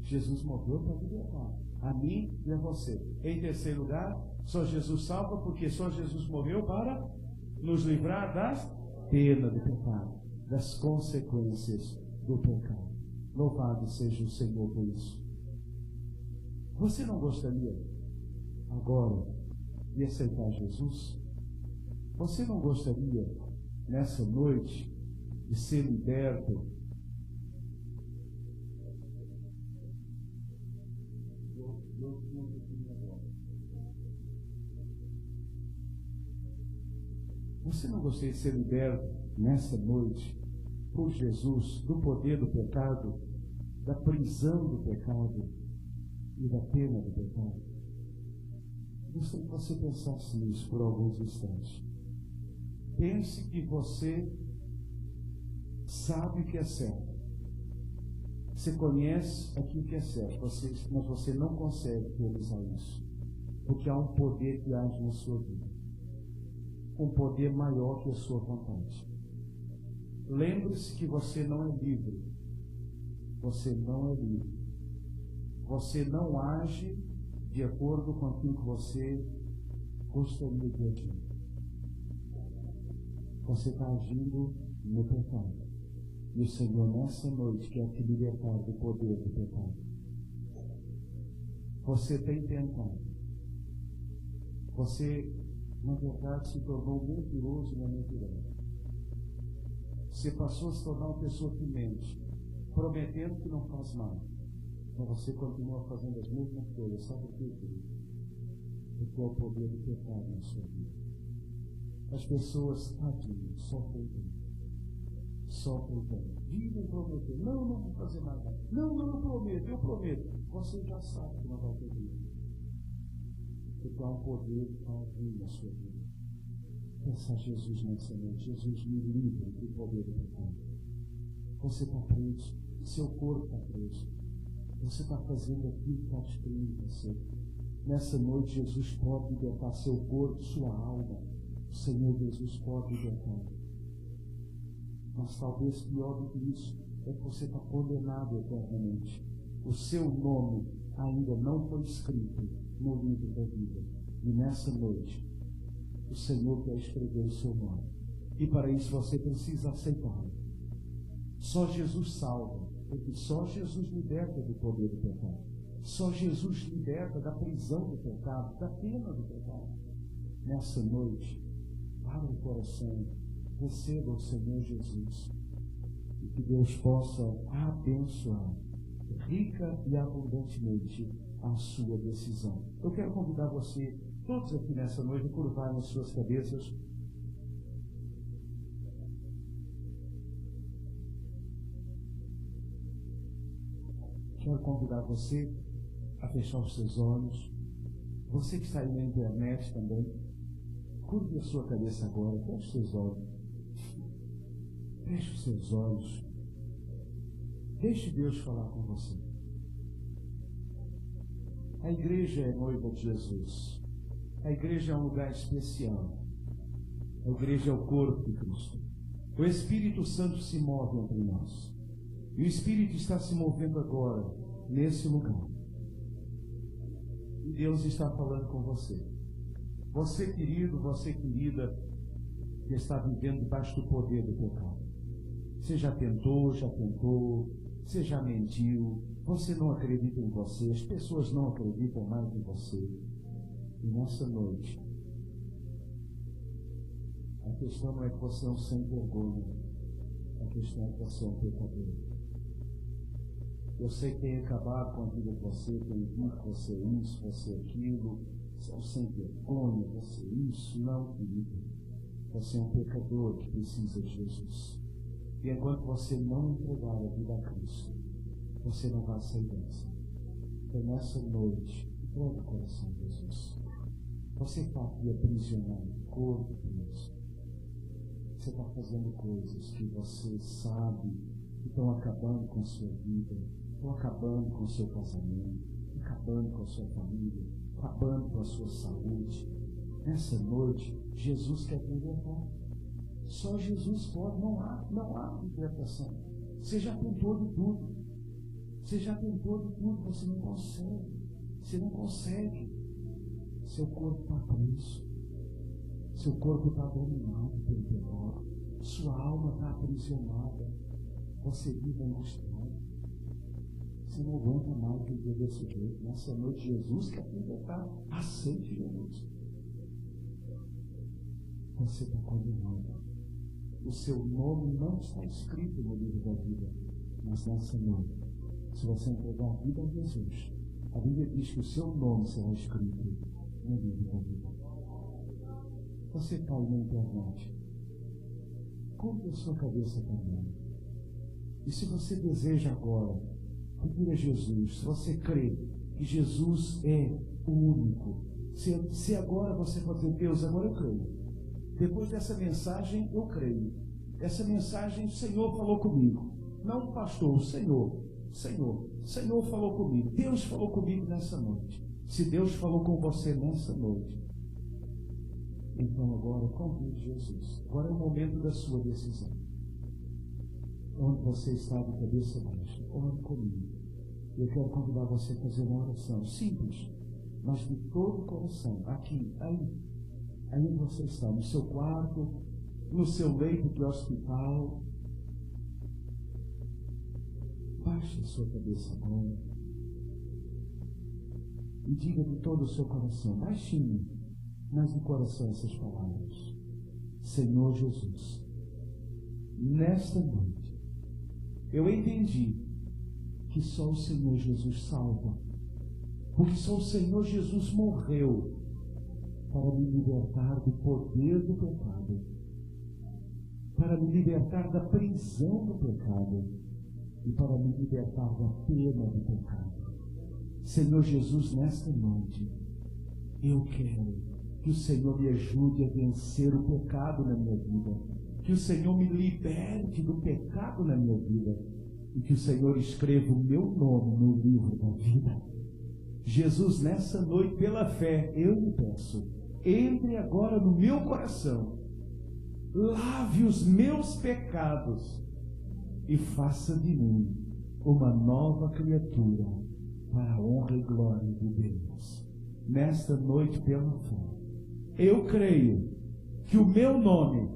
Jesus morreu para libertar a mim e a você. Em terceiro lugar, só Jesus salva, porque só Jesus morreu para nos livrar das penas do pecado, das consequências do pecado. Louvado seja o Senhor por isso. Você não gostaria agora de aceitar Jesus? Você não gostaria nessa noite de ser liberto? Você não gostaria de ser liberto nessa noite por Jesus do poder do pecado, da prisão do pecado e da pena do pecado? Gostaria que você pensasse nisso por alguns instantes. Pense que você sabe o que é certo. Você conhece aquilo que é certo, mas você não consegue realizar isso. Porque há um poder que age na sua vida. Um poder maior que a sua vontade. Lembre-se que você não é livre. Você não é livre. Você não age de acordo com aquilo que você gostaria de agir. Você está agindo no pecado. E o Senhor, nessa noite, quer te libertar do poder do pecado. Você tem tentado. Você, na verdade, se tornou mentiroso na mentirosa. Você passou a se tornar uma pessoa que mente, prometendo que não faz mal. Mas você continua fazendo as mesmas coisas. Sabe por quê, querido? Porque é o poder do pecado na sua vida. As pessoas, tadinhas, sofrem tanto. Sofrem tanto. Vivem prometendo. Não vou fazer nada. Não, eu prometo. Você já sabe que não vai ter vida. Porque há um poder que está agindo na sua vida. Peça a Jesus nessa noite. Jesus, me livre do poder do pecado. Você está preso. Seu corpo está preso. Você está fazendo aquilo que está destruindo você. Nessa noite, Jesus pode libertar seu corpo, sua alma. O Senhor Jesus pode libertar. Mas talvez pior do que isso é que você está condenado eternamente. O seu nome ainda não foi escrito no livro da vida. E nessa noite, o Senhor quer escrever o seu nome. E para isso você precisa aceitá-lo. Só Jesus salva, porque só Jesus liberta do poder do pecado. Só Jesus liberta da prisão do pecado, da pena do pecado. Nessa noite, abra o coração, receba o Senhor Jesus. E que Deus possa abençoar rica e abundantemente a sua decisão. Eu quero convidar você, todos aqui nessa noite, a curvar as suas cabeças. Quero convidar você a fechar os seus olhos. Você que está aí na internet também, curve a sua cabeça agora, feche os seus olhos. Feche os seus olhos. Deixe Deus falar com você. A igreja é noiva de Jesus. A igreja é um lugar especial. A igreja é o corpo de Cristo. O Espírito Santo se move entre nós. E o Espírito está se movendo agora, nesse lugar. E Deus está falando com você. Você, querido, você, querida, que está vivendo debaixo do poder do pecado. Você já tentou, você já mentiu, você não acredita em você, as pessoas não acreditam mais em você. E nessa noite, A questão não é que você é um sem vergonha. A questão é que você é um pecador. Eu sei que tem acabado com a vida de você, tem dito que você é isso, você é aquilo, você é um sem vergonha, você é isso. Não, querido. Você é um pecador que precisa de Jesus. E enquanto você não entregar a vida a Cristo, você não vai sair dessa. Então, nessa noite, entregue o coração a Jesus. Você está aqui aprisionado, corpo preso. Você está fazendo coisas que você sabe que estão acabando com a sua vida, estão acabando com o seu casamento, acabando com a sua família, acabando com a sua saúde. Nessa noite, Jesus quer te libertar. Só Jesus pode, não há libertação. Você já tentou de tudo. Você já tentou de tudo, você não consegue. Você não consegue. Seu corpo está preso. Seu corpo está dominado pelo pecado. Sua alma está aprisionada. Você vive angustiado. Você não aguenta mais viver desse jeito. Nessa noite, Jesus quer te libertar. Aceite Jesus. Você está condenado. O seu nome não está escrito no livro da vida. Mas nessa noite, se você entregar a vida a Jesus, a Bíblia diz que o seu nome será escrito no livro da vida. Você está aí na internet. Curva a sua cabeça também. E se você deseja agora pedir a Jesus, se você crê que Jesus é o único, se agora você pode dizer, Deus, agora eu creio. Depois dessa mensagem, eu creio. Essa mensagem, o Senhor falou comigo. Não o pastor, o Senhor. Senhor falou comigo. Deus falou comigo nessa noite. Se Deus falou com você nessa noite, então agora convide Jesus. Agora é o momento da sua decisão. Onde você está de cabeça baixa, ore comigo. Eu quero convidar você a fazer uma oração simples, mas de todo o coração. Aqui, aí você está, no seu quarto, no seu leito de hospital. Baixe a sua cabeça agora e diga de todo o seu coração, baixinho, mas de coração, essas palavras: Senhor Jesus, nesta noite eu entendi que só o Senhor Jesus salva, porque só o Senhor Jesus morreu para me libertar do poder do pecado, para me libertar da prisão do pecado e para me libertar da pena do pecado. Senhor Jesus, nesta noite, eu quero que o Senhor me ajude a vencer o pecado na minha vida, que o Senhor me liberte do pecado na minha vida e que o Senhor escreva o meu nome no livro da vida. Jesus, nessa noite, pela fé, eu lhe peço, entre agora no meu coração, lave os meus pecados e faça de mim uma nova criatura para a honra e glória de Deus. Nesta noite, pela fé, eu creio que o meu nome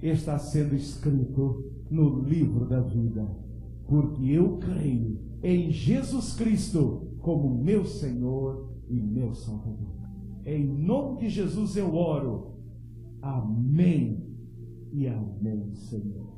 está sendo escrito no livro da vida, porque eu creio em Jesus Cristo como meu Senhor e meu Salvador. Em nome de Jesus eu oro. Amém e amém, Senhor.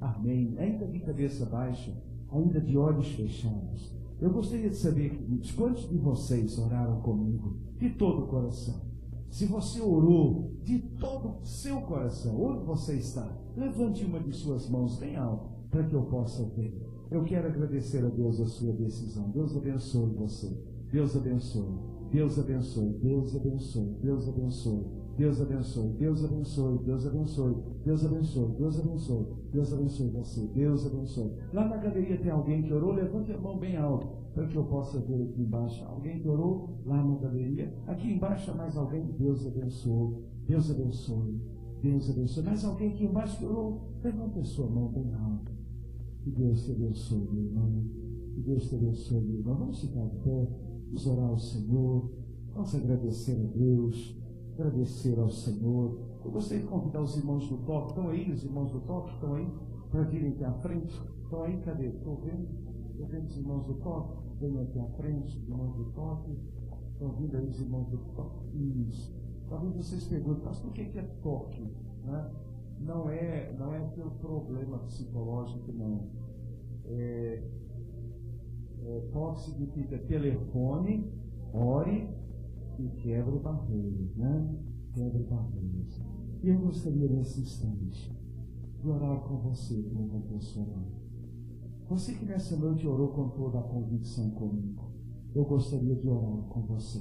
Amém. Ainda de cabeça baixa, ainda de olhos fechados, eu gostaria de saber, queridos, quantos de vocês oraram comigo de todo o coração? Se você orou de todo o seu coração, onde você está, levante uma de suas mãos bem alto para que eu possa ver. Eu quero agradecer a Deus a sua decisão. Deus abençoe você. Deus abençoe. Deus abençoe. Deus abençoe. Deus abençoe. Deus abençoe. Deus abençoe. Deus abençoe. Deus abençoe. Deus abençoe. Deus abençoe você. Deus abençoe. Lá na galeria tem alguém que orou? Levante a mão bem alto para que eu possa ver aqui embaixo. Alguém que orou lá na galeria? Aqui embaixo há mais alguém? Deus abençoe. Deus abençoe. Deus abençoe. Mais alguém aqui embaixo que orou? Levante a sua mão bem alto. Que Deus te abençoe, meu irmão. Que Deus te abençoe, meu irmão. Vamos ficar de pé, vamos orar ao Senhor. Vamos agradecer a Deus, agradecer ao Senhor. Eu gostaria de convidar os irmãos do toque. Estão aí, os irmãos do toque? Estão aí? Para virem aqui à frente. Estão aí? Cadê? Estou vendo os irmãos do toque. Venham aqui à frente, os irmãos do toque. Estão vindo aí os irmãos do toque. Isso. Talvez vocês perguntem, mas por que é toque? Né? Não é teu problema psicológico, não. Toque significa telefone, ore e quebre barreiras, né? Quebre barreiras. E eu gostaria nesse instante de orar com você, como uma pessoa. Você que nessa noite orou com toda a convicção comigo, eu gostaria de orar com você.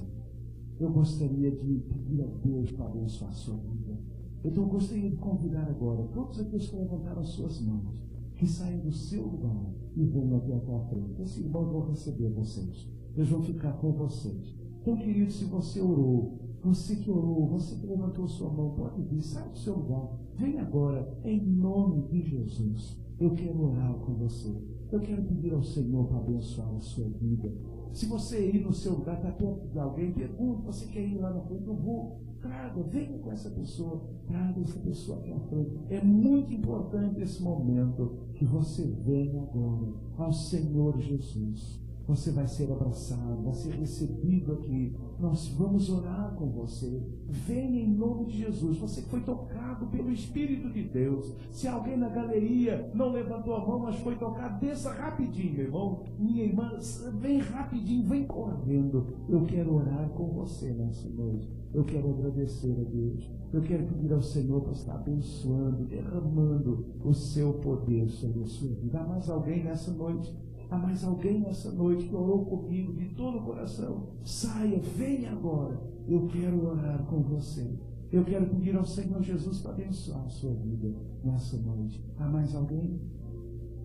Eu gostaria de pedir a Deus para abençoar a sua vida. Então eu gostaria de convidar agora todos aqueles que levantaram suas mãos, que saiam do seu lugar e venham aqui até a frente. Esses irmãos vão receber vocês. Eles vão ficar com vocês. Então, querido, se você orou, você que levantou sua mão, pode vir, sai do seu lugar. Vem agora, em nome de Jesus. Eu quero orar com você. Eu quero pedir ao Senhor para abençoar a sua vida. Se você ir no seu lugar, está perto de alguém, pergunta, você quer ir lá na frente? Eu vou. Traga, venha com essa pessoa. Traga essa pessoa aqui à frente. É muito importante esse momento que você venha agora ao Senhor Jesus. Você vai ser abraçado, vai ser recebido aqui. Nós vamos orar com você. Venha em nome de Jesus. Você que foi tocado pelo Espírito de Deus. Se alguém na galeria não levantou a mão, mas foi tocado, desça rapidinho, meu irmão. Minha irmã, vem rapidinho, vem correndo. Eu quero orar com você nessa noite. Eu quero agradecer a Deus. Eu quero pedir ao Senhor para estar abençoando, derramando o seu poder sobre a sua vida. Há mais alguém nessa noite? Há mais alguém nessa noite que orou comigo de todo o coração? Saia, venha agora. Eu quero orar com você. Eu quero pedir ao Senhor Jesus para abençoar a sua vida nessa noite. Há mais alguém?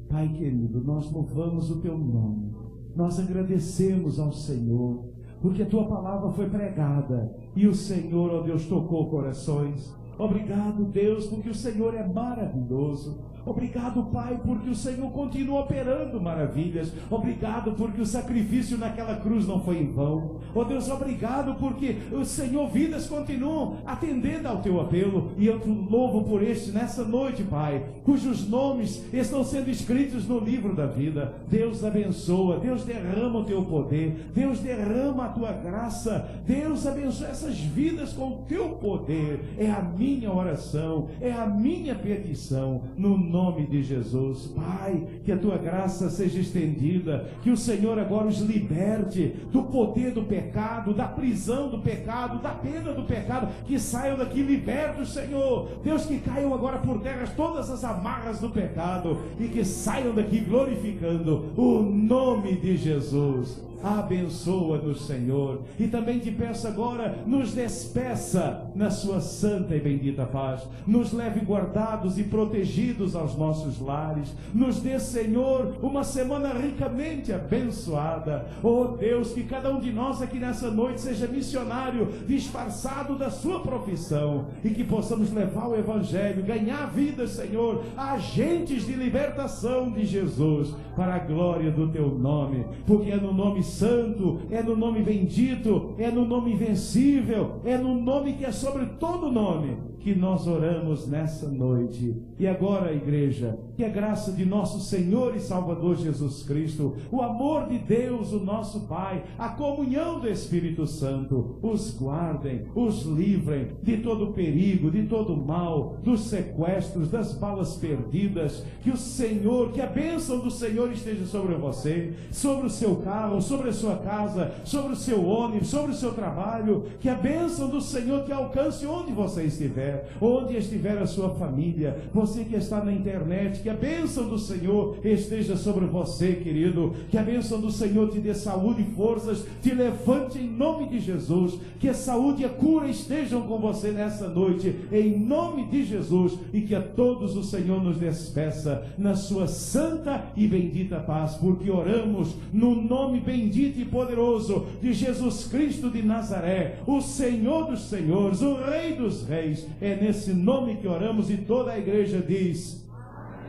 Pai querido, nós louvamos o teu nome. Nós agradecemos ao Senhor, porque a tua palavra foi pregada e o Senhor, ó Deus, tocou corações. Obrigado, Deus, porque o Senhor é maravilhoso. Obrigado, Pai, porque o Senhor continua operando maravilhas. Obrigado porque o sacrifício naquela cruz não foi em vão. Oh Deus, obrigado porque o Senhor, vidas continuam atendendo ao teu apelo. E eu te louvo por este nessa noite, Pai, cujos nomes estão sendo escritos no livro da vida. Deus abençoa, Deus derrama o teu poder, Deus derrama a tua graça, Deus abençoa essas vidas com o teu poder. É a minha oração, é a minha petição, no nome de Jesus. Pai, que a tua graça seja estendida, que o Senhor agora os liberte do poder do pecado, da prisão do pecado, da pena do pecado, que saiam daqui libertos, Senhor. Deus, que caiam agora por terra todas as amarras do pecado e que saiam daqui glorificando o nome de Jesus. Abençoa-nos, Senhor, e também te peço agora, nos despeça na sua santa e bendita paz, nos leve guardados e protegidos aos nossos lares, nos dê, Senhor, uma semana ricamente abençoada. Oh Deus, que cada um de nós aqui nessa noite seja missionário disfarçado da sua profissão e que possamos levar o Evangelho, ganhar vidas, Senhor, agentes de libertação de Jesus, para a glória do teu nome, porque é no nome santo, é no nome bendito, é no nome invencível, é no nome que é sobre todo nome, que nós oramos nessa noite. E agora, igreja, que a graça de nosso Senhor e Salvador Jesus Cristo, o amor de Deus, o nosso Pai, a comunhão do Espírito Santo, os guardem, os livrem de todo perigo, de todo mal, dos sequestros, das balas perdidas. Que o Senhor, que a bênção do Senhor esteja sobre você, sobre o seu carro, sobre a sua casa, sobre o seu ônibus, sobre o seu trabalho. Que a bênção do Senhor te alcance onde você estiver, onde estiver a sua família, você que está na internet. Que a bênção do Senhor esteja sobre você, querido. Que a bênção do Senhor te dê saúde e forças, te levante em nome de Jesus. Que a saúde e a cura estejam com você nessa noite, em nome de Jesus. E que a todos o Senhor nos despeça na sua santa e bendita paz, porque oramos no nome bendito e poderoso de Jesus Cristo de Nazaré, o Senhor dos senhores, o Rei dos reis. É nesse nome que oramos, e toda a igreja diz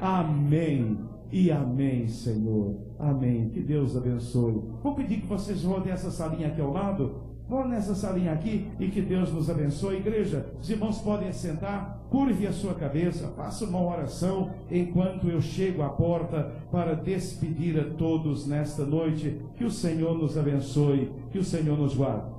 amém e amém, Senhor. Amém. Que Deus abençoe. Vou pedir que vocês voltem essa salinha aqui ao lado. Vão nessa salinha aqui e que Deus nos abençoe. Igreja, os irmãos podem sentar, curve a sua cabeça, faça uma oração enquanto eu chego à porta para despedir a todos nesta noite. Que o Senhor nos abençoe, que o Senhor nos guarde.